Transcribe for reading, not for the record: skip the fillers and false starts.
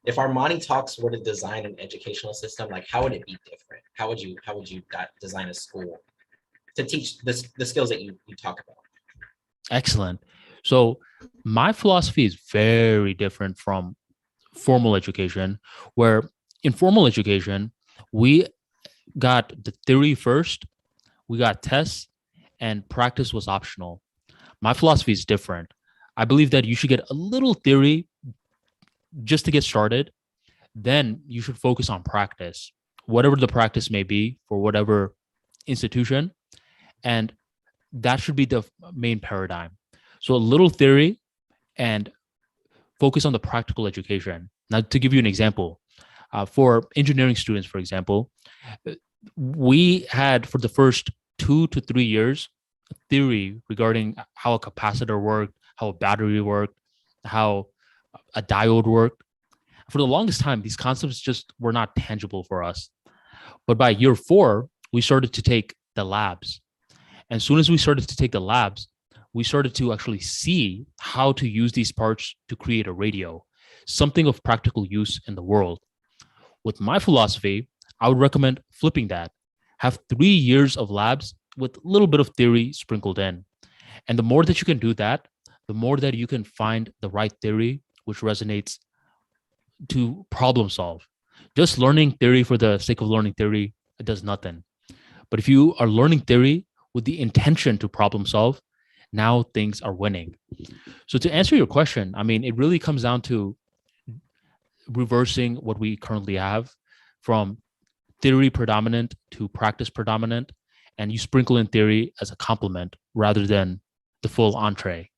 if ArmaniTalks were to design an educational system, like how would it be different? How would you design a school to teach the skills that you talk about? Excellent. So my philosophy is very different from formal education, where in formal education, we got the theory first, we got tests, and practice was optional. My philosophy is different. I believe that you should get a little theory just to get started. Then you should focus on practice, whatever the practice may be for whatever institution. And that should be the main paradigm. So a little theory and focus on the practical education. Now, to give you an example, for engineering students, for example, we had for the first 2 to 3 years theory regarding how a capacitor worked, how a battery worked, how a diode worked. For the longest time, these concepts just were not tangible for us. But by year 4, we started to take the labs. And as soon as we started to take the labs, we started to actually see how to use these parts to create a radio, something of practical use in the world. With my philosophy, I would recommend flipping that. Have 3 years of labs with a little bit of theory sprinkled in. And the more that you can do that, the more that you can find the right theory which resonates to problem solve. Just learning theory for the sake of learning theory, it does nothing. But if you are learning theory with the intention to problem solve, now things are winning. So to answer your question, I mean, it really comes down to reversing what we currently have from theory predominant to practice predominant, and you sprinkle in theory as a complement rather than the full entree.